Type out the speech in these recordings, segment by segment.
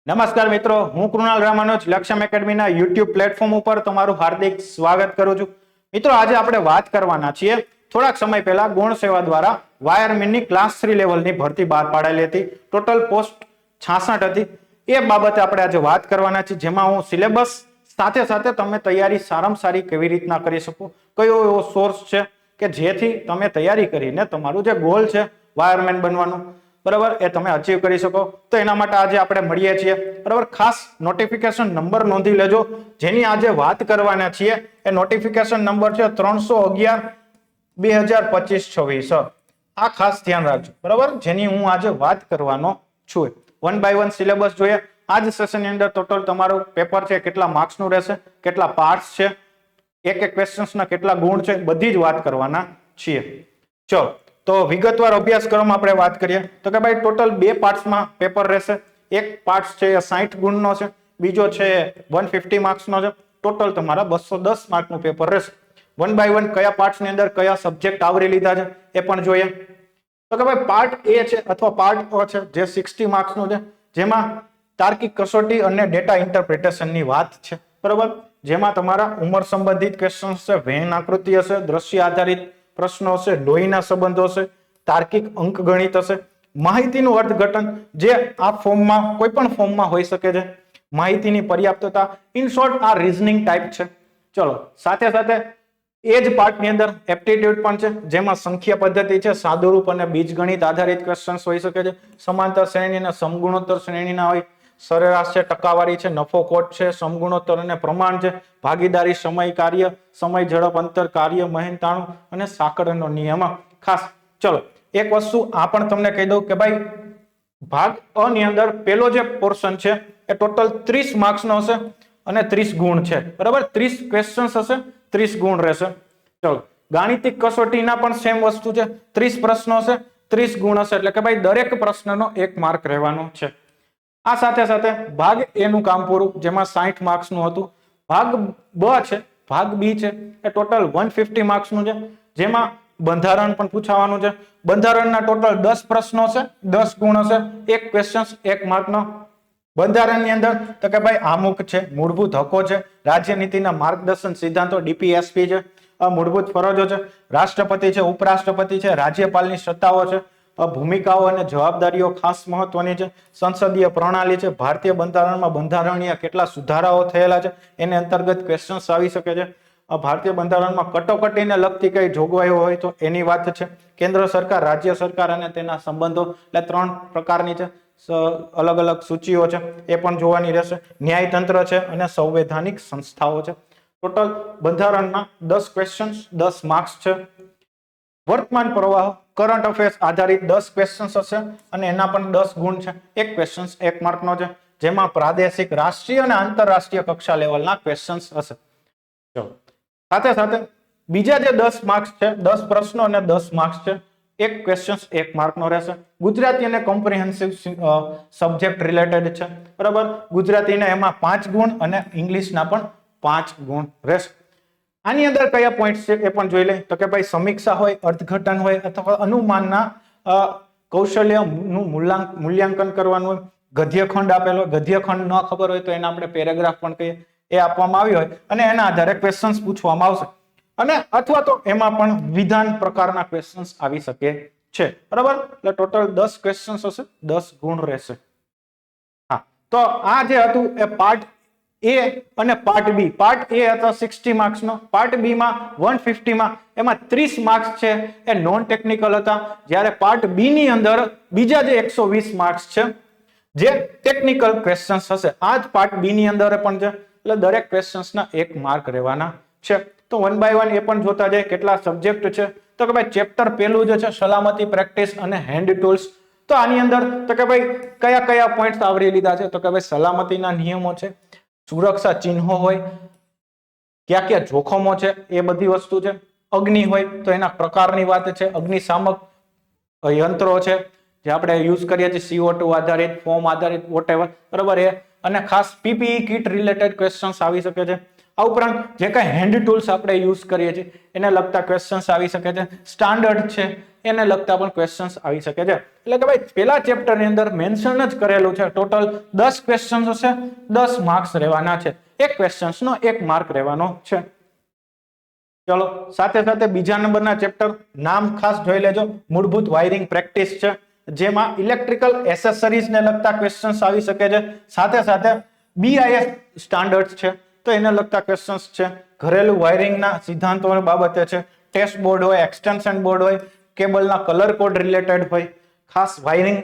નમસ્કાર મિત્રો, હું કૃણાલ રામાનુજ લક્ષ્યમ એકેડમીના યુટ્યુબ પ્લેટફોર્મ ઉપર તમારું હાર્દિક સ્વાગત કરું છું. મિત્રો, આજે આપણે વાત કરવાના છીએ થોડાક સમય પહેલા ગુણ સેવા દ્વારા વાયરમેનની ક્લાસ 3 લેવલની ભરતી બહાર પાડેલી હતી. ટોટલ પોસ્ટ 66 હતી. એ બાબતે આપણે આજે વાત કરવાના છીએ, જેમાં હું સિલેબસ સાથે સાથે તમે તૈયારી સારામાં સારી કેવી રીતના કરી શકો, કયો એવો સોર્સ છે કે જેથી તમે તૈયારી કરીને તમારું જે ગોલ છે વાયરમેન બનવાનું, બરાબર, એ તમે અચીવ કરી શકો. તો એના માટે આજે આપણે મળીએ છીએ, બરાબર. ખાસ નોટિફિકેશન નંબર નોંધી લેજો. જેની આજે વાત કરવાના છીએ એ નોટિફિકેશન નંબર છે 311/2025-26. આ ખાસ ધ્યાન રાખજો, બરાબર, જેની હું આજે વાત કરવાનો છું. 1 by 1 સિલેબસ જોઈએ. આ જ સેશનની અંદર ટોટલ તમારું પેપર છે કેટલા માર્ક્સનું રહેશે, કેટલા પાર્ટ્સ છે, એક એક ક્વેશ્ચન્સના કેટલા ગુણ છે, બધી જ વાત કરવાના છીએ. ચલો, તો વિગતવાર અભ્યાસક્રમ આપણે વાત કરીએ તો કે ભાઈ ટોટલ 2 પાર્ટ્સમાં પેપર રહેશે. એક પાર્ટ છે એ 60 ગુણનો છે, બીજો છે 150 માર્ક્સનો છે. ટોટલ તમારા 210 માર્કનું પેપર રહેશે. 1 by 1 કયા પાર્ટ્સની અંદર કયા સબ્જેક્ટ આવરી લીધા છે એ પણ જોઈએ. તો કે ભાઈ પાર્ટ એ છે અથવા પાર્ટ અ છે જે 60 માર્ક્સનું છે, જેમાં તાર્કિક કસોટી અને ડેટા ઇન્ટરપ્રિટેશનની વાત છે, બરાબર. જેમાં તમારા ઉંમર સંબંધિત ક્વેશ્ચન્સ છે, વેન આકૃતિ હશે, દ્રશ્ય આધારિત પ્રશ્નો હશે, લોહીના સંબંધો હશે, તાર્કિક અંકગણિત હશે, માહિતીનું અર્થઘટન જે આ ફોર્મમાં કોઈ પણ ફોર્મમાં હોઈ શકે છે, માહિતીની પર્યાપ્તતા, ઇન શોર્ટ આ રીઝનિંગ ટાઈપ છે. ચલો, સાથે સાથે એ જ પાર્ટની અંદર એપ્ટિટ્યુડ પણ છે, જેમાં સંખ્યા પદ્ધતિ છે, સાદુરૂપ અને બીજગણિત આધારિત ક્વેશ્ચન્સ હોઈ શકે છે, સમાંતર શ્રેણી અને સમગુણોત્તર શ્રેણીના હોય, સરેરાશ છે, ટકાવારી છે, નફો ખોટ છે, સમગુણોત્તર અને પ્રમાણ છે, ભાગીદારી, સમય કાર્ય, સમય ઝડપ અંતર, કાર્ય મહેનતાણું અને સાંકળનો નિયમ. ખાસ ચલો એક વસ્તુ આ પણ તમને કહી દઉં કે ભાઈ ભાગ અ ની અંદર પેલો જે પોર્શન છે એ ટોટલ 30 માર્ક્સનો હશે અને 30 ગુણ છે, બરાબર. 30 ક્વેશ્ચન્સ હશે, 30 ગુણ રહેશે. ચલો, ગાણિતિક કસોટીના પણ સેમ વસ્તુ છે, 30 પ્રશ્નો હશે, 30 ગુણ હશે, એટલે કે ભાઈ દરેક પ્રશ્નનો 1 માર્ક રહેવાનો છે. આ સાથે સાથે ભાગ એ નું કામ પૂરું, જેમાં 60 માર્ક્સનું હતું. ભાગ બ છે, ભાગ બી છે, એ ટોટલ 150 માર્ક્સનું છે, જેમાં બંધારણ પણ પૂછાવાનું છે. બંધારણના ટોટલ 10 પ્રશ્નો છે, 10 ગુણ હશે, એક ક્વેશ્ચન 1 માર્કનો. બંધારણની અંદર તો કે ભાઈ આમુખ છે, મૂળભૂત હકો છે, રાજ્યનીતિના માર્ગદર્શન સિદ્ધાંતો DPSP છે, મૂળભૂત ફરજો છે, રાષ્ટ્રપતિ છે, ઉપરાષ્ટ્રપતિ છે, રાજ્યપાલની સત્તાઓ છે, ભૂમિકાઓ અને જવાબદારીઓ ખાસ મહત્વની છે, સંસદીય પ્રણાલી છે, ભારતીય બંધારણમાં બંધારણીય કેટલા સુધારાઓ થયેલા છે એને અંતર્ગત ક્વેશ્ચન્સ આવી શકે છે, ભારતીય બંધારણમાં કટોકટીને લગતી કઈ જોગવાઈઓ હોય તો એની વાત છે, કેન્દ્ર સરકાર, રાજ્ય સરકાર અને તેના સંબંધો, એટલે 3 પ્રકારની છે, અલગ અલગ સૂચિઓ છે, એ પણ જોવાની રહેશે, ન્યાયતંત્ર છે અને સંવૈધાનિક સંસ્થાઓ છે. ટોટલ બંધારણના 10 ક્વેશ્ચન્સ, 10 માર્ક્સ છે. વર્તમાન પ્રવાહ, કરંટ અફેર્સ આધારિત 10 ક્વેશ્ચન્સ હશે અને એના પણ 10 ગુણ છે, એક ક્વેશ્ચન 1 માર્કનો છે, જેમાં પ્રાદેશિક, રાષ્ટ્રીય અને આંતરરાષ્ટ્રીય કક્ષા લેવલના ક્વેશ્ચન્સ હશે. ચલો, સાથે સાથે બીજા જે 10 માર્ક્સ છે, 10 પ્રશ્નો અને 10 માર્ક્સ છે, એક ક્વેશ્ચન 1 માર્કનો રહેશે. ગુજરાતી અને કોમ્પ્રિહેન્સિવ સબ્જેક્ટ રિલેટેડ છે, બરાબર. ગુજરાતીના એમાં 5 ગુણ અને ઇંગ્લિશના પણ 5 ગુણ રહેશે. આની અંદર કયા પોઈન્ટ છે એ પણ જોઈ લે તો કે ભાઈ સમીક્ષા હોય, અર્થઘટન હોય અથવા અનુમાનના કૌશલ્યનું મૂલ્યાંકન કરવાનું હોય, ગદ્યખંડ આપેલો હોય, ગદ્યખંડ ન ખબર હોય તો એને આપણે પેરેગ્રાફ પણ કહીએ, એ આપવામાં આવ્યો હોય અને એના આધારે ક્વેશ્ચન્સ પૂછવામાં આવશે, અને અથવા તો એમાં પણ વિધાન પ્રકારના ક્વેશ્ચન્સ આવી શકે છે, બરાબર. એટલે ટોટલ 10 ક્વેશ્ચન્સ હશે, 10 ગુણ રહેશે. હા, તો આ જે હતું એ પાર્ટ એ અને પાર્ટ બી. પાર્ટ એ હતો 60 માર્ક્સનો, પાર્ટ બી માં 150 માં, એમાં 30 માર્ક્સ છે એ નોન ટેકનિકલ હતા, જ્યારે પાર્ટ બી ની અંદર બીજા જે 120 માર્ક્સ છે જે ટેકનિકલ ક્વેશ્ચન્સ હશે. આ જ પાર્ટ બી ની અંદર પણ છે, એટલે દરેક ક્વેશ્ચન્સના 1 માર્ક રહેવાના છે. તો 1 by 1 એ પણ જોતા જાય કેટલા સબ્જેક્ટ છે. તો કે ભાઈ ચેપ્ટર પહેલું જે છે સલામતી, પ્રેક્ટિસ અને હેન્ડ ટૂલ્સ. તો આની અંદર તો કે ભાઈ કયા કયા પોઈન્ટ્સ આવરી લીધા છે તો કે ભાઈ સલામતીના નિયમો છે, સુરક્ષા ચિહ્નો હોય, ક્યાં ક્યાં જોખમો છે એ બધી વસ્તુ છે, અગ્નિ હોય તો એના પ્રકારની વાત છે, અગ્નિશામક યંત્રો છે જે આપણે યુઝ કરીએ છીએ, CO2 આધારિત, ફોર્મ આધારિત, વોટેવર, બરાબર. એ અને ખાસ PPE કિટ રિલેટેડ ક્વેશ્ચન્સ આવી શકે છે. આ ઉપરાંત જે કાંઈ હેન્ડ ટૂલ્સ આપણે યુઝ કરીએ છીએ એને લગતા ક્વેશ્ચન્સ આવી શકે છે. સ્ટાન્ડર્ડ છે એને લગતા પણ ક્વેશ્ચન્સ આવી શકે છે. એટલે કે ભાઈ પેલા ચેપ્ટરની અંદર મેન્શન જ કરેલું છે ટોટલ 10 ક્વેશ્ચન્સ હશે, 10 માર્ક્સ રહેવાના છે. એક ક્વેશ્ચન્સનો 1 માર્ક રહેવાનો છે. ચલો સાથે સાથે બીજા નંબરના ચેપ્ટર નામ ખાસ જોઈ લેજો. મૂળભૂત વાયરિંગ પ્રેક્ટિસ છે, જેમાં ઇલેક્ટ્રિકલ એસેસરીઝ ને લગતા ક્વેશ્ચન્સ આવી શકે છે. સાથે સાથે BIS સ્ટાન્ડર્ડ છે તો એને લગતા ક્વેશ્ચન્સ છે. ઘરેલું વાયરિંગના સિદ્ધાંતો બાબતે છે. ટેસ્ટ બોર્ડ હોય, એક્સટેન્શન બોર્ડ હોય, કેબલના કલર કોડ રિલેટેડ હોય. ખાસ વાયરિંગ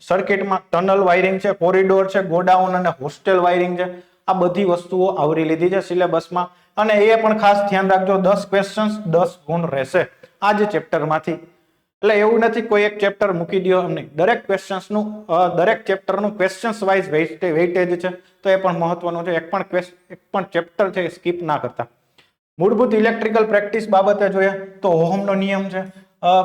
સર્કિટમાં ટનલ વાયરિંગ છે, કોરિડોર છે, ગોડાઉન અને હોસ્ટેલ વાયરિંગ છે. આ બધી વસ્તુઓ આવરી લીધી છે સિલેબસમાં. અને એ પણ ખાસ ધ્યાન રાખજો 10 ક્વેશ્ચન્સ 10 ગુણ રહેશે આ જ ચેપ્ટરમાંથી. એટલે એવું નથી કોઈ એક ચેપ્ટર મૂકી દો નહીં, દરેક ક્વેશ્ચન્સનું દરેક ચેપ્ટરનું ક્વેશ્ચન્સ વાઇઝ વેઇટેજ છે તો એ પણ મહત્વનું છે. એક પણ ચેપ્ટર છે સ્કીપ ના કરતા. મૂળભૂત ઇલેક્ટ્રિકલ પ્રેક્ટિસ બાબતે જોઈએ તો ઓહમનો નિયમ છે,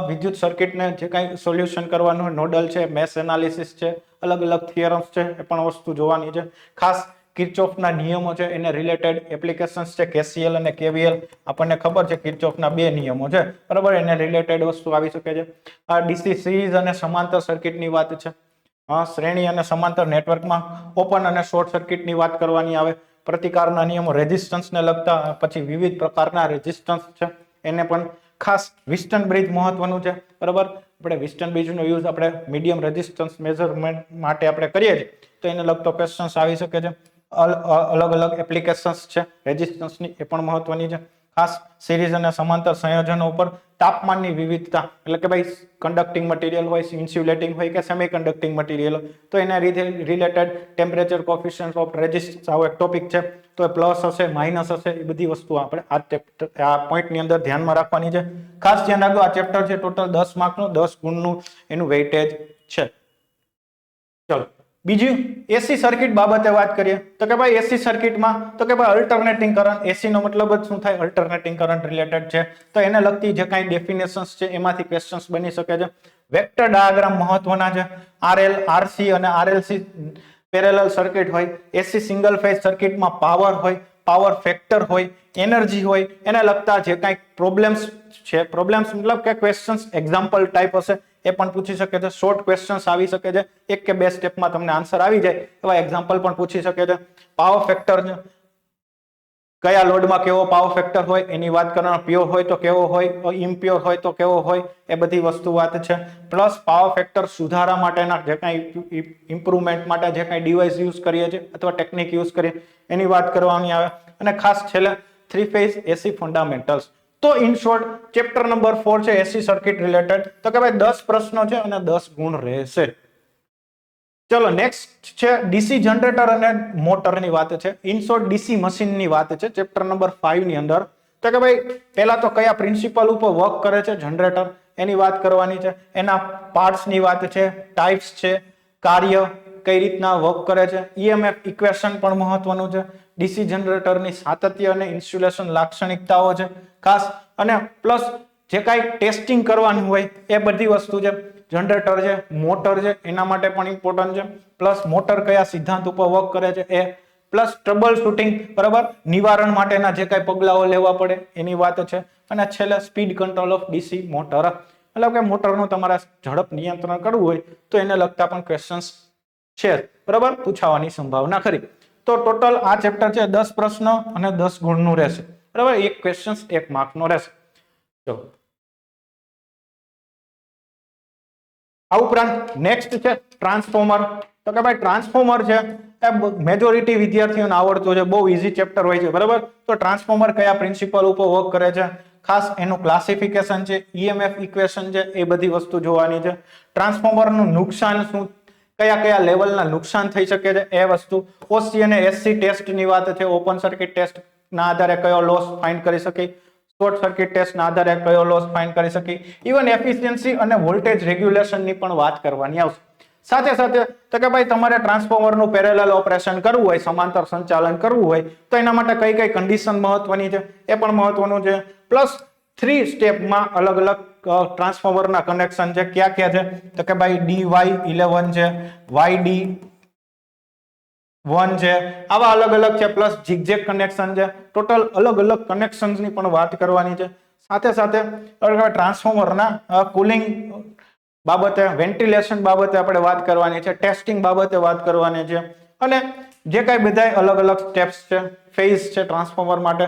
વિદ્યુત સર્કિટને જે કાંઈ સોલ્યુશન કરવાનું હોય, નોડલ છે, મેશ એનાલિસિસ છે, અલગ અલગ થિયરમ્સ છે, એ પણ વસ્તુ જોવાની છે. ખાસ કિર્ચોફના નિયમો છે એને રિલેટેડ એપ્લિકેશન્સ છે, KCL અને KVL આપણને ખબર છે કિર્ચોફના 2 નિયમો છે બરાબર, એને રિલેટેડ વસ્તુ આવી શકે છે. આ DC સિરીઝ અને સમાંતર સર્કિટની વાત છે. શ્રેણી અને સમાંતર નેટવર્કમાં ઓપન અને શોર્ટ સર્કિટની વાત કરવાની આવે. પ્રતિકારના નિયમો રેઝિસ્ટન્સને લગતા, પછી વિવિધ પ્રકારના રેઝિસ્ટન્સ છે એને પણ ખાસ. વિસ્ટન બ્રિજ મહત્વનું છે બરાબર. આપણે વિસ્ટન બ્રિજનો યુઝ આપણે મીડિયમ રેઝિસ્ટન્સ મેઝરમેન્ટ માટે આપણે કરીએ છીએ તો એને લગતો ક્વેશ્ચન્સ આવી શકે છે. અલગ અલગ એપ્લિકેશન્સ છે રેઝિસ્ટન્સની, એ પણ મહત્વની છે. ખાસ સિરીઝ અને સમાંતર સંયોજનો ઉપર તાપમાનની વિવિધતા, એટલે કે ભાઈ કન્ડક્ટિંગ મટીરિયલ હોય, ઇન્સ્યુલેટિંગ હોય કે સેમી કન્ડક્ટિંગ મટીરિયલ હોય તો એના related temperature coefficient of resistance આવો એક ટોપિક છે. તો એ પ્લસ હશે, માઇનસ હશે, એ બધી વસ્તુ આપણે આ પોઈન્ટની અંદર ધ્યાનમાં રાખવાની છે. ખાસ ધ્યાન રાખજો આ ચેપ્ટર છે ટોટલ 10 માર્કનું, 10 ગુણનું એનું વેઇટેજ છે. ચલો બીજું એસી સર્કિટ બાબતે વાત કરીએ તો કે ભાઈ એસી સર્કિટમાં તો કે ભાઈ અલ્ટરનેટિંગ કરંટ, એસી નો મતલબ જ શું થાય, અલ્ટરનેટિંગ કરંટ રિલેટેડ છે તો એને લગતી જે કાંઈ ડેફિનેશન્સ છે એમાંથી ક્વેશ્ચન્સ બની શકે છે. વેક્ટર ડાયાગ્રામ મહત્વના છે. RL, RC અને RLC પેરેલલ સર્કિટ હોય. એસી સિંગલ ફેઝ સર્કિટમાં પાવર હોય, પાવર ફેક્ટર હોય, એનર્જી હોય, એને લગતા જે કાંઈ પ્રોબ્લેમ્સ છે, પ્રોબ્લેમ્સ મતલબ કે ક્વેશ્ચન્સ એક્ઝામ્પલ ટાઈપ હશે એ પણ પૂછી શકે છે. શોર્ટ ક્વેશ્ચન્સ આવી શકે છે, 1 કે 2 સ્ટેપમાં તમને આન્સર આવી જાય એવા એક્ઝામ્પલ પણ પૂછી શકે છે. પાવર ફેક્ટર છે, કયા લોડમાં કેવો પાવર ફેક્ટર હોય એની વાત કરવાનો, પ્યોર હોય તો કેવો હોય, ઇમ્પ્યોર હોય તો કેવો હોય, એ બધી વસ્તુ વાત છે. પ્લસ પાવર ફેક્ટર સુધારા માટેના જે કાંઈ ઇમ્પ્રુવમેન્ટ માટે જે કાંઈ ડિવાઇસ યુઝ કરીએ છીએ અથવા ટેકનિક યુઝ કરીએ એની વાત કરવાની આવે. અને ખાસ છેલ્લે 3 ફેઝ એસી ફંડામેન્ટલ્સ. તો ઇન શોર્ટ ચેપ્ટર નંબર 4 છે એસી સર્કિટ રિલેટેડ. તો કે ભાઈ 10 પ્રશ્નો છે અને 10 ગુણ રહેશે. ચલો નેક્સ્ટ છે ડીસી જનરેટર અને મોટરની વાત છે. ઇન શોર્ટ ડીસી મશીનની વાત છે ચેપ્ટર નંબર 5 ની અંદર. તો કે ભાઈ પહેલા તો કયા પ્રિન્સિપલ ઉપર વર્ક કરે છે જનરેટર એની વાત કરવાની છે. એના પાર્ટ્સની વાત છે, ટાઇપ્સ છે, કાર્ય કઈ રીતના વર્ક કરે છે, EMF ઇક્વેશન પણ મહત્વનું છે. ડીસી જનરેટરની સાતત્ય અને ઇન્સ્યુલેશન લાક્ષણિકતાઓ છે ખાસ. અને પ્લસ જે કાંઈ ટેસ્ટિંગ કરવાનું હોય એ બધી વસ્તુ છે. જનરેટર છે, મોટર છે, એના માટે પણ ઇમ્પોર્ટન્ટ છે. પ્લસ મોટર કયા સિદ્ધાંત ઉપર વર્ક કરે છે એ, પ્લસ ટ્રબલ શૂટિંગ બરાબર, નિવારણ માટેના જે કાંઈ પગલાઓ લેવા પડે એની વાત છે. અને છેલ્લે speed control of DC motor, એટલે કે મોટરનું તમારે ઝડપ નિયંત્રણ કરવું હોય તો એને લગતા પણ ક્વેશ્ચન્સ છે બરાબર, પૂછાવાની સંભાવના ખરી. તો ટોટલ આ ચેપ્ટર છે 10 પ્રશ્ન અને 10 ગુણનું રહેશે બરાબર, એક ક્વેશ્ચન 1 માર્કનો રહેશે. ચલો આ ઉપરાંત નેક્સ્ટ છે ટ્રાન્સફોર્મર. તો કે ભાઈ ટ્રાન્સફોર્મર છે એ મેજોરિટી વિદ્યાર્થીઓને આવડતું છે, બહુ ઈઝી ચેપ્ટર હોય છે બરાબર. તો ટ્રાન્સફોર્મર કયા પ્રિન્સિપલ ઉપર વર્ક કરે છે, ખાસ એનું ક્લાસિફિકેશન છે, EMF ઇક્વેશન છે, એ બધી વસ્તુ જોવાની છે. ટ્રાન્સફોર્મરનું નુકસાન શું, કયા કયા લેવલના નુકસાન થઈ શકે છે એ વસ્તુ. OC અને SC ટેસ્ટની વાત છે, ઓપન સર્કિટ ટેસ્ટ ના આધારે કયો લોસ ફાઇન્ડ કરી શકી, શોર્ટ સર્કિટ ટેસ્ટ ના આધારે કયો લોસ ફાઇન્ડ કરી શકી, ઇવન એફિશિયન્સી અને વોલ્ટેજ રેગ્યુલેશનની પણ વાત કરવાની આવશે. સાથે સાથે તો કે ભાઈ તમારે ટ્રાન્સફોર્મરનું પેરેલલ ઓપરેશન કરવું હોય, સમાંતર સંચાલન કરવું હોય તો એના માટે કઈ કઈ કન્ડિશન મહત્વની છે એ પણ મહત્વનું છે. પ્લસ 3 સ્ટેપમાં અલગ અલગ ટ્રાન્સફોર્મરના કનેક્શન છે, ક્યાં ક્યાં છે તો કે ભાઈ DY11 છે, YD 1 છે, આવા અલગ અલગ છે, પ્લસ ઝિગઝેગ કનેક્શન છે, ટોટલ અલગ અલગ કનેક્શન્સની પણ વાત કરવાની છે. સાથે સાથે ટ્રાન્સફોર્મરના કુલિંગ બાબતે, વેન્ટિલેશન બાબતે આપણે વાત કરવાની છે, ટેસ્ટિંગ બાબતે વાત કરવાની છે, અને જે કાંઈ બધા અલગ અલગ સ્ટેપ્સ છે, ફેઝ છે ટ્રાન્સફોર્મર માટે,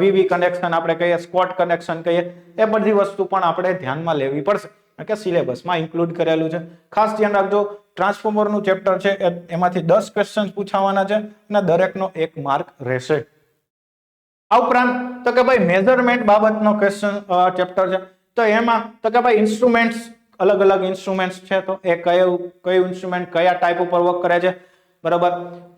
વીવી કનેક્શન આપણે કહીએ, સ્કોટ કનેક્શન કહીએ, એ બધી વસ્તુ પણ આપણે ધ્યાનમાં લેવી પડશે કે સિલેબસમાં ઇન્ક્લુડ કરેલું છે. ખાસ ધ્યાન રાખજો, ટ્રાન્સફોર્મરનું ચેપ્ટર છે એમાંથી 10 ક્વેશ્ચન પૂછાવાના છે અને દરેકનો 1 માર્ક રહેશે. આ ઉપરાંત તો કે ભાઈ મેઝરમેન્ટ બાબતનો ક્વેશ્ચન ચેપ્ટર છે, તો એમાં તો કે ભાઈ ઇન્સ્ટ્રુમેન્ટ્સ, અલગ અલગ ઇન્સ્ટ્રુમેન્ટ્સ છે, તો એ કયું ઇન્સ્ટ્રુમેન્ટ કયા ટાઈપ ઉપર વર્ક કરે છે, બરાબર.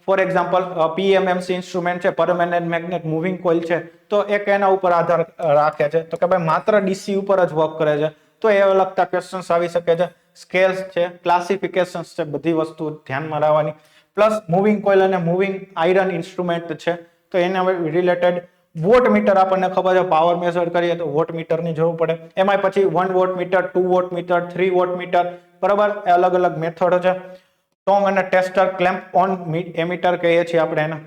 ફોર એક્ઝામ્પલ પીએમએમસી ઇન્સ્ટ્રુમેન્ટ છે, પરમેનન્ટ મેગ્નેટ મૂવિંગ કોઇલ છે, તો એક એના ઉપર આધાર રાખે છે, તો કે ભાઈ માત્ર ડીસી ઉપર જ વર્ક કરે છે, તો એ લગતા ક્વેશ્ચન્સ આવી શકે છે. સ્કેલ્સ છે, ક્લાસિફિકેશન્સ છે, બધી વસ્તુ ધ્યાનમાં રાખવાની. પ્લસ મૂવિંગ કોઇલ અને મૂવિંગ આયરન ઇન્સ્ટ્રુમેન્ટ છે, તો એના રિલેટેડ વોટ મીટર આપણને ખબર છે, પાવર મેઝર કરીએ તો વોટ મીટરની જરૂર પડે. એમાં પછી 1 watt meter, 2 watt meter, 3 watt meter, બરાબર, એ અલગ અલગ મેથડ છે. ટોંગ અને ટેસ્ટર, ક્લેમ્પ ઓન એમીટર કહીએ છીએ આપણે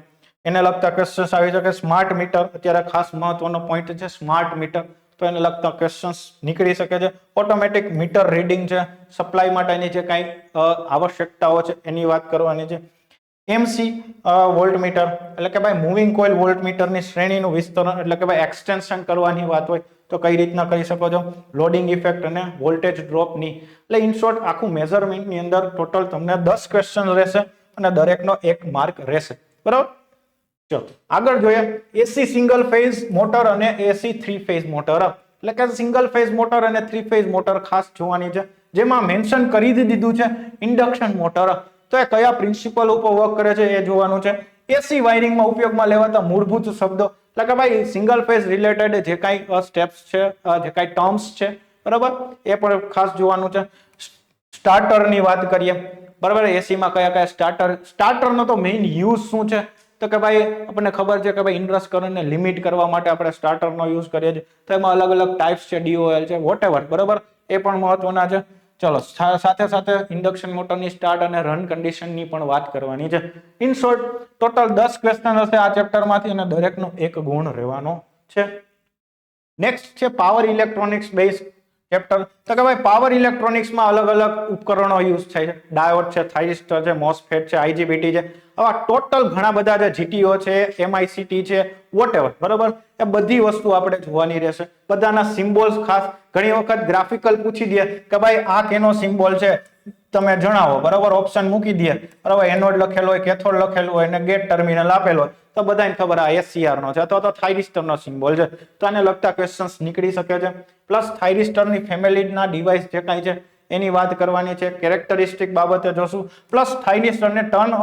એને લગતા ક્વેશ્ચન્સ આવી શકે. સ્માર્ટ મીટર અત્યારે ખાસ મહત્વનો પોઈન્ટ છે, સ્માર્ટ મીટર, તો એને લગતા ક્વેશ્ચન્સ નીકળી શકે છે. ઓટોમેટિક મીટર રીડિંગ છે, સપ્લાય માટેની જે કાંઈ આવશ્યકતાઓ છે એની વાત કરવાની છે. એમસી વોલ્ટમીટર, એટલે કે ભાઈ મૂવિંગ કોઇલ વોલ્ટમીટરની શ્રેણીનું વિસ્તરણ, એટલે કે ભાઈ એક્સટેન્શન કરવાની વાત હોય તો કઈ રીતના કરી શકો છો. લોડિંગ ઇફેક્ટ અને વોલ્ટેજ ડ્રોપની, એટલે ઇન શોર્ટ આખું મેઝરમેન્ટની અંદર ટોટલ તમને 10 ક્વેશ્ચન રહેશે અને દરેકનો 1 માર્ક રહેશે, બરાબર. ચલો આગળ જોઈએ, એસી સિંગલ ફેઝ મોટર અને એસી 3 ફેઝ મોટર, એટલે કે સિંગલ ફેઝ મોટર અને 3 ફેઝ મોટર ખાસ જોવાની છે, જેમાં મેન્શન કરી દીધું છે ઇન્ડક્શન મોટર, તો એ કયા પ્રિન્સિપલ ઉપર વર્ક કરે છે એ જોવાનું છે. એસી વાયરિંગમાં ઉપયોગમાં લેવાતા મૂળભૂત શબ્દો, એટલે કે ભાઈ સિંગલ ફેઝ રિલેટેડ જે કાંઈ સ્ટેપ્સ છે, જે કાંઈ ટર્મ્સ છે, બરાબર, એ પણ ખાસ જોવાનું છે. સ્ટાર્ટરની વાત કરીએ, બરાબર, એસીમાં કયા કયા સ્ટાર્ટરનો તો મેઇન યુઝ શું છે, તો કે ભાઈ આપણને ખબર છે કે ભાઈ ઇનરશ કરંટને લિમિટ કરવા માટે આપણે સ્ટાર્ટરનો યુઝ કરીએ છીએ, તો એમાં અલગ અલગ ટાઈપ્સ છે, ડીઓએલ છે, વોટેવર, બરાબર, એ પણ મહત્વના છે. ચલો સાથે સાથે ઇન્ડક્શન મોટરની સ્ટાર્ટ અને રન કન્ડિશનની પણ વાત કરવાની છે. ઇન શોર્ટ ટોટલ 10 ક્વેશ્ચન હશે આ ચેપ્ટરમાંથી અને દરેકનો 1 ગુણ રહેવાનો છે. નેક્સ્ટ છે પાવર ઇલેક્ટ્રોનિક્સ બેઝ ચેપ્ટર, તો કે ભાઈ પાવર ઇલેક્ટ્રોનિક્સમાં અલગ અલગ ઉપકરણો યુઝ થાય છે, ડાયોડ છે, થાઇરિસ્ટર છે, મોસફેટ છે, આઈજીબીટી છે, આવા ટોટલ ઘણા બધા છે, જીટીઓ છે, એમઆઈસીટી છે, વોટેવર, બરાબર, એ બધી વસ્તુ આપણે જોવાની રહેશે. બધાના સિમ્બોલ્સ ખાસ ઘણી વખત ગ્રાફિકલ પૂછી દે કે ભાઈ આ કેનો સિમ્બોલ છે તમે જણાવો, બરાબર, ઓપ્શન મૂકી દે, બરાબર, એનોડ લખેલો હોય, કેથોડ લખેલું હોય અને ગેટ ટર્મિનલ આપેલો હોય, તો બધાને ખબર આ એસસીઆર નો છે અથવા તો થાઇરિસ્ટરનો સિમ્બોલ છે, તો આને લગતા ક્વેશ્ચન્સ નીકળી શકે છે. પ્લસ થાઇરિસ્ટરની ફેમિલીના ડિવાઇસ જે કાંઈ છે એની વાત કરવાની છે, કેરેક્ટરિસ્ટિક બાબતે જોશું. પ્લસ થાઇરિસ્ટરને ટર્ન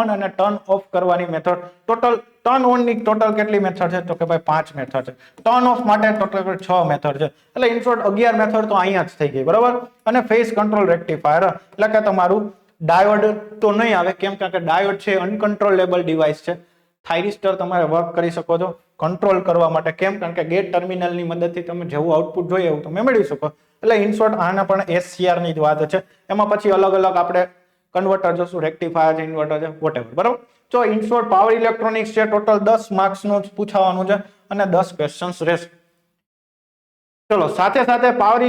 ઓન અને ટર્ન ઓફ કરવાની મેથડ, ટોટલ ટર્ન ઓન ની ટોટલ કેટલી મેથડ છે, તો કે ભાઈ 5 મેથડ છે. ટર્ન ઓફ માટે ટોટલ 6 મેથડ છે, એટલે ઇન શોર્ટ 11 મેથડ તો અહીંયા જ થઈ ગઈ, બરાબર. અને ફેઝ કંટ્રોલ રેક્ટિફાયર, એટલે કે તમારું ડાયોડ તો નહીં આવે, કેમ કે ડાયોડ છે અનકન્ટ્રોલેબલ ડિવાઇસ છે. થાઇરિસ્ટર તમારે વર્ક કરી શકો છો કંટ્રોલ કરવા માટે, કેમ કારણ કે ગેટ ટર્મિનલની મદદથી તમે જેવું આઉટપુટ જોઈએ એવું તમે મેળવી શકો. એટલે ઇન શોર્ટ આના પણ એસસીઆર ની જ વાત છે. એમાં પછી અલગ અલગ આપણે કન્વર્ટર જોશું, રેક્ટિફાયર છે, ઇન્વર્ટર છે, વોટેવર, બરાબર. તો ઇન શોર્ટ પાવર ઇલેક્ટ્રોનિક્સ છે, ટોટલ 10 માર્ક્સ નું પૂછવાનું છે અને 10 ક્વેશ્ચન્સ રહેશે. ચલો સાથે સાથે પાવર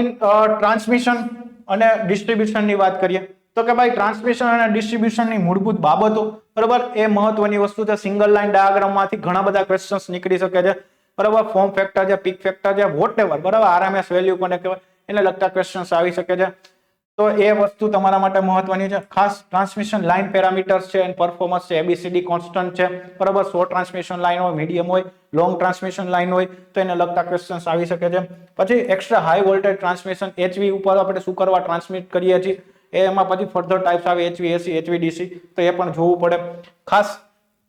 ટ્રાન્સમિશન અને ડિસ્ટ્રીબ્યુશન ની વાત કરીએ, તો કે ભાઈ ટ્રાન્સમિશન અને ડિસ્ટ્રીબ્યુશનની મૂળભૂત બાબતો, બરાબર, એ મહત્વની વસ્તુ છે. સિંગલ લાઇન ડાયાગ્રામમાંથી ઘણા બધા ક્વેશ્ચન્સ નીકળી શકે છે, બરાબર. ફોર્મ ફેક્ટર છે, પીક ફેક્ટર છે, વોટેવર, બરાબર, આરએમએસ વેલ્યુ કોને કહેવાય, એને લગતા ક્વેશ્ચન્સ આવી શકે છે, તો એ વસ્તુ તમારા માટે મહત્વની છે. ખાસ ટ્રાન્સમિશન લાઇન પેરામીટર્સ છે એન્ડ પરફોર્મન્સ છે, એબીસીડી કોન્સ્ટન્ટ છે, બરાબર. શોર્ટ ટ્રાન્સમિશન લાઇન હોય, મીડિયમ હોય, લોંગ ટ્રાન્સમિશન લાઇન હોય, તો એને લગતા ક્વેશ્ચન્સ આવી શકે છે. પછી extra high voltage transmission, HV ઉપર આપણે શું કરવા ટ્રાન્સમિટ કરીએ છીએ, એમાં પછી ફર્ધર ટાઈપ્સ આવે, એચવીએસી, એચવીડીસી, તો એ પણ જોવું પડે. ખાસ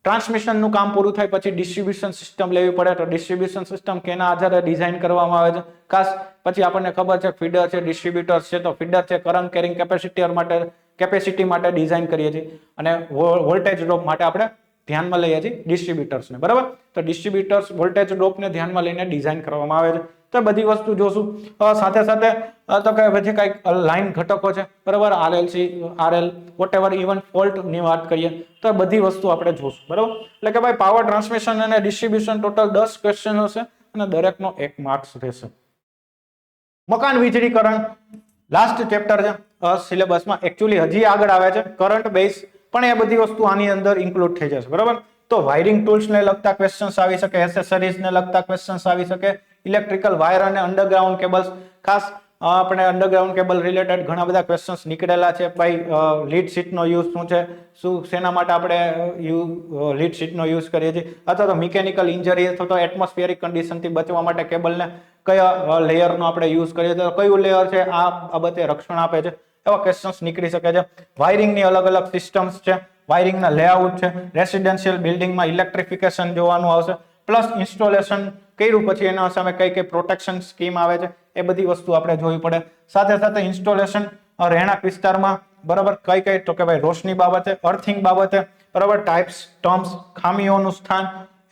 ટ્રાન્સમિશનનું કામ પૂરું થાય પછી ડિસ્ટ્રીબ્યુશન સિસ્ટમ લેવી પડે, તો ડિસ્ટ્રીબ્યુશન સિસ્ટમ કેના આધારે ડિઝાઇન કરવામાં આવે છે. ખાસ પછી આપણને ખબર છે ફીડર છે, ડિસ્ટ્રીબ્યુટર્સ છે, તો ફીડર છે કરંટ કેરિંગ કેપેસિટી માટે ડિઝાઇન કરીએ છીએ અને વોલ્ટેજ ડ્રોપ માટે આપણે ધ્યાનમાં લઈએ છીએ ડિસ્ટ્રીબ્યુટર્સને, બરાબર. તો ડિસ્ટ્રીબ્યુટર્સ વોલ્ટેજ ડ્રોપને ધ્યાનમાં લઈને ડિઝાઇન કરવામાં આવે છે. તો બધી વસ્તુ જોશું સાથે સાથે તો કે પછી કઈક લાઈન ઘટકો છે બરાબર આરએલસી આરએલ વોટએવર ઇવન ફોલ્ટ ની વાત કરીએ તો બધી વસ્તુ આપણે જોશું બરાબર એટલે કે ભાઈ પાવર ટ્રાન્સમિશન અને ડિસ્ટ્રીબ્યુશન ટોટલ 10 ક્વેશ્ચન હશે અને દરેકનો 1 માર્ક્સ રહેશે મકાન વીજળીકરણ લાસ્ટ ચેપ્ટર છે સિલેબસમાં એકચ્યુઅલી હજી આગળ આવે છે કરંટ બેઝ પણ એ બધી વસ્તુ આની અંદર ઇન્ક્લુડ થઈ જશે બરાબર તો વાયરિંગ ટૂલ્સ ને લગતા ક્વેશ્ચન્સ આવી શકે એસેસરીઝ ને લગતા ક્વેશ્ચન્સ આવી શકે ઇલેક્ટ્રિકલ વાયર અને અંડરગ્રાઉન્ડ કેબલ્સ ખાસ આપણે અંડરગ્રાઉન્ડ કેબલ રિલેટેડ ઘણા બધા ક્વેશ્ચન્સ નીકળેલા છે ભાઈ લીડ શીટનો યુઝ શું છે શું શેના માટે આપણે લીડ શીટનો યુઝ કરીએ છીએ અથવા તો મિકેનિકલ ઇન્જરી અથવા તો એટમોસ્ફિયરિક કન્ડિશનથી બચવા માટે કેબલને કયા લેયરનો આપણે યુઝ કરીએ તો કયું લેયર છે આ બાબતે રક્ષણ આપે છે એવા ક્વેશ્ચન્સ નીકળી શકે છે વાયરિંગની અલગ અલગ સિસ્ટમ્સ છે વાયરિંગના લેઆઉટ છે રેસિડેન્શિયલ બિલ્ડિંગમાં ઇલેક્ટ્રિફિકેશન જોવાનું આવશે પ્લસ ઇન્સ્ટોલેશન કર્યું પછી એના સામે કઈ કઈ પ્રોટેક્શન સ્કીમ આવે છે એ બધી વસ્તુ આપણે જોવી પડે સાથે સાથે ઇન્સ્ટોલેશન રહેણાંક વિસ્તારમાં બરાબર કઈ કઈ તો કે ભાઈ રોશની બાબતે અર્થિંગ બાબતે બરાબર ટાઇપ્સ ટર્મ્સ ખામીઓનું સ્થાન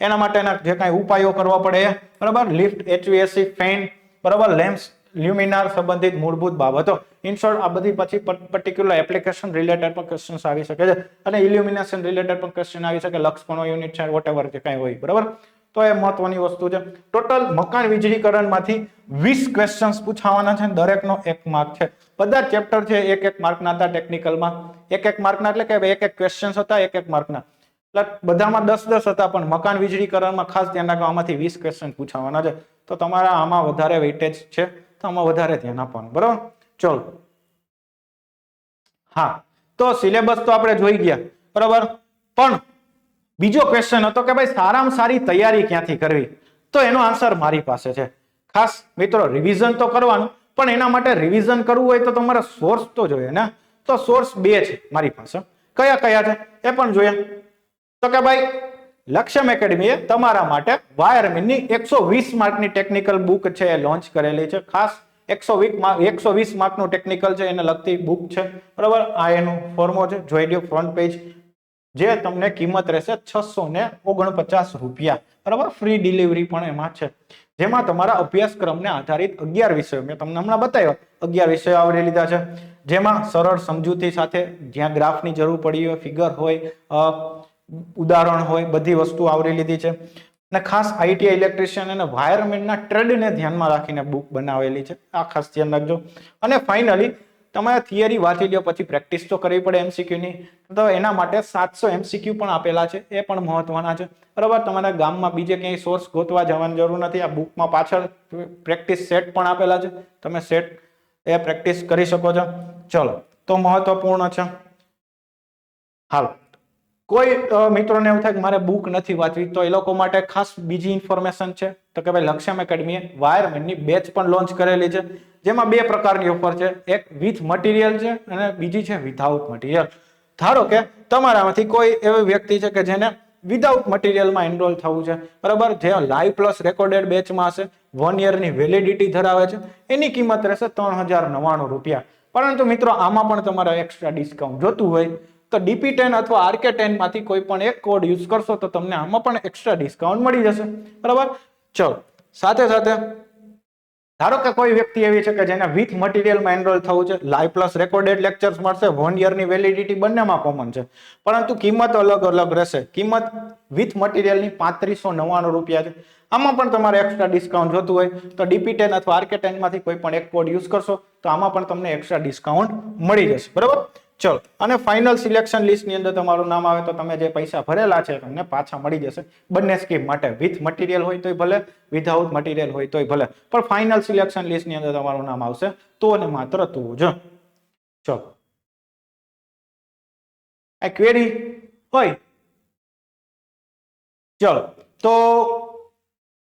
એના માટેના જે કાંઈ ઉપાયો કરવા પડે એ બરાબર લિફ્ટ એચવીએસી ફેન બરાબર લેમ્પ્સ લ્યુમિનાર સંબંધિત મૂળભૂત બાબતો ઇન શોર્ટ આ બધી પછી પર્ટિક્યુલર એપ્લિકેશન રિલેટેડ પણ ક્વેશ્ચન્સ આવી શકે છે અને ઇલ્યુમિનેશન રિલેટેડ પણ ક્વેશ્ચન આવી શકે લક્ષપણો યુનિટ છે વોટએવર જે કાંઈ હોય બરાબર તો એ મહત્વની વસ્તુ છે ટોટલ મકાન વીજળીકરણમાંથી 20 ક્વેશ્ચન્સ પૂછાવાના છે દરેકનો 1 માર્ક છે બધા ચેપ્ટર છે 1-1 માર્કના હતા ટેકનિકલમાં 1-1 માર્કના એટલે કે 1-1 ક્વેશ્ચન્સ હતા 1-1 માર્કના એટલે બધામાં 10-10 હતા પણ મકાન વીજળીકરણમાં ખાસ ધ્યાન રાખો આમાંથી 20 ક્વેશ્ચન પૂછાવાના છે તો તમારા આમાં વધારે વેઇટેજ છે તો આમાં વધારે ધ્યાન આપવાનું બરાબર ચલો હા તો સિલેબસ તો આપણે જોઈ ગયા બરાબર પણ બીજો ક્વેશ્ચન હતો કે ભાઈ સારામાં સારી તૈયારી ક્યાંથી કરવી તો એનો આન્સર મારી પાસે છે ખાસ મિત્રો રિવિઝન તો કરવાનું પણ એના માટે રિવિઝન કરવું હોય તો તમારે સોર્સ તો જોઈએ ને તો સોર્સ 2 છે મારી પાસે કયા કયા છે એ પણ જોઈએ તો કે ભાઈ લક્ષ્યમ એકેડમીએ તમારા માટે વાયરમેનની 120 માર્કની ટેકનિકલ બુક છે એ લોન્ચ કરેલી છે ખાસ 120 માર્કનું ટેકનિકલ છે એને લગતી બુક છે બરાબર આ એનું ફોર્મો છે જોઈ લ્યો ફ્રન્ટ પેજ જે તમને કિંમત રહેશે 649 રૂપિયા બરાબર ફ્રી ડિલિવરી પણ એમાં છે જેમાં તમારા અભ્યાસક્રમને આધારિત 11 વિષયો મેં તમને હમણાં બતાવ્યો 11 વિષયો આવરી લીધા છે જેમાં સરળ સમજૂતી સાથે જ્યાં ગ્રાફની જરૂર પડી હોય ફિગર હોય ઉદાહરણ હોય બધી વસ્તુ આવરી લીધી છે અને ખાસ આઈટીઆઈ ઇલેક્ટ્રિશિયન અને વાયરમેનના ટ્રેડને ધ્યાનમાં રાખીને બુક બનાવેલી છે આ ખાસ ધ્યાન રાખજો અને ફાઇનલી તમારે થિયરી વાંચી લ્યો પછી પ્રેક્ટિસ તો કરવી પડે એમસીક્યુ ની તો એના માટે 700 એમસીક્યુ પણ આપેલા છે એ પણ મહત્વના છે બરાબર તમારે ગામમાં બીજે ક્યાંય સોર્સ ગોતવા જવાની જરૂર નથી આ બુકમાં પાછળ પ્રેક્ટિસ સેટ પણ આપેલા છે તમે સેટ એ પ્રેક્ટિસ કરી શકો છો ચલો તો મહત્વપૂર્ણ છે હાલ કોઈ મિત્રોને એવું થાય કે મારે બુક નથી વાંચવી તો એ લોકો માટે ખાસ બીજી ઇન્ફોર્મેશન છે તો કે ભાઈ લક્ષ્યમ એકેડમીએ વાયરમેનની બેચ પણ લોન્ચ કરેલી છે જેમાં 2 પ્રકારની ઓફર છે એક વિથ મટીરિયલ છે અને બીજી છે વિધાઉટ મટીરિયલ ધારો કે તમારામાંથી કોઈ એવી વ્યક્તિ છે કે જેને વિધાઉટ મટીરિયલમાં એનરોલ થવું છે બરાબર જે લાઈવ પ્લસ રેકોર્ડેડ બેચમાં હશે 1 યરની વેલિડિટી ધરાવે છે એની કિંમત રહેશે 3099 રૂપિયા પરંતુ મિત્રો આમાં પણ તમારે એક્સ્ટ્રા ડિસ્કાઉન્ટ જોતું હોય તો DP10 અથવા RK10 માંથી કોઈ પણ એક કોડ યુઝ કરશો તો તમને આમાં પણ એક્સ્ટ્રા ડિસ્કાઉન્ટ મળી જશે બરાબર ચલો સાથે સાથે ધારો કે કોઈ વ્યક્તિ એવી છે કે જેને વિથ મટીરિયલમાં એનરોલ થવું છે લાઈવ પ્લસ રેકોર્ડેડ લેક્ચર્સ મળશે 1 યરની વેલિડિટી બંનેમાં કોમન છે પરંતુ કિંમત અલગ અલગ રહેશે કિંમત વિથ મટીરિયલની 3599 રૂપિયા છે આમાં પણ તમારે એક્સ્ટ્રા ડિસ્કાઉન્ટ જોતું હોય તો DP10 અથવા RK10 માંથી કોઈ પણ એક કોડ યુઝ કરશો તો આમાં પણ તમને એક્સ્ટ્રા ડિસ્કાઉન્ટ મળી જશે બરાબર ચલો અને ફાઇનલ સિલેક્શન લિસ્ટ ની અંદર તમારું નામ આવે તો તમે જે પૈસા ભરેલા છે તમને પાછા મળી જશે બંને સ્કીમ માટે વિથ મટીરિયલ હોય તોય ભલે વિધાઉટ મટીરિયલ હોય તોય ભલે પણ ફાઇનલ સિલેક્શન લિસ્ટ ની અંદર તમારું નામ આવશે તો અને માત્ર તો જ ચલો આ ક્વેરી હોય ચલો તો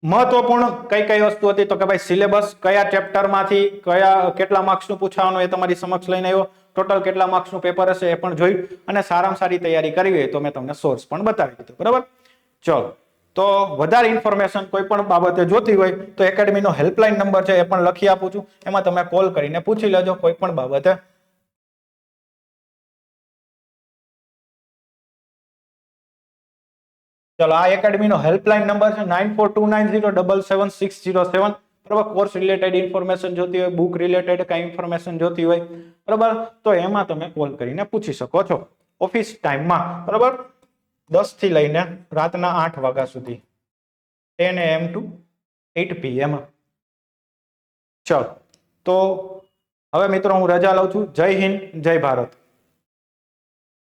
મહત્વપૂર્ણ કઈ કઈ વસ્તુ હતી તો કે ભાઈ સિલેબસ કયા ચેપ્ટર માંથી કયા કેટલા માર્ક્સ નું પૂછવાનું એ તમારી સમક્ષ લઈને આવ્યો ટોટલ કેટલા માર્ક્સ નું પેપર હશે એ પણ જોયું અને સારામાં સારી તૈયારી કરવી હોય તો મેં તમને સોર્સ પણ બતાવી દીધું બરાબર ચલો તો વધારે ઇન્ફોર્મેશન કોઈ પણ બાબતે જોતી હોય તો એકેડમીનો હેલ્પલાઇન નંબર છે એ પણ લખી આપું છું એમાં તમે કોલ કરીને પૂછી લેજો કોઈ પણ બાબતે ચલો આ એકેડમીનો હેલ્પલાઇન નંબર છે 9429077607 બરાબર, કોર્સ રિલેટેડ ઇન્ફોર્મેશન જોતી હોય, બુક રિલેટેડ કઈ ઇન્ફોર્મેશન જોતી હોય, બરાબર, તો એમાં તમે કોલ કરીને પૂછી શકો છો ઓફિસ ટાઈમમાં, બરાબર, 10 થી લઈને રાતના 8 વાગ્યા સુધી, 10 AM to 8 PM. ચલો, તો હવે મિત્રો હું રજા લઉં છું. જય હિન્દ, જય ભારત.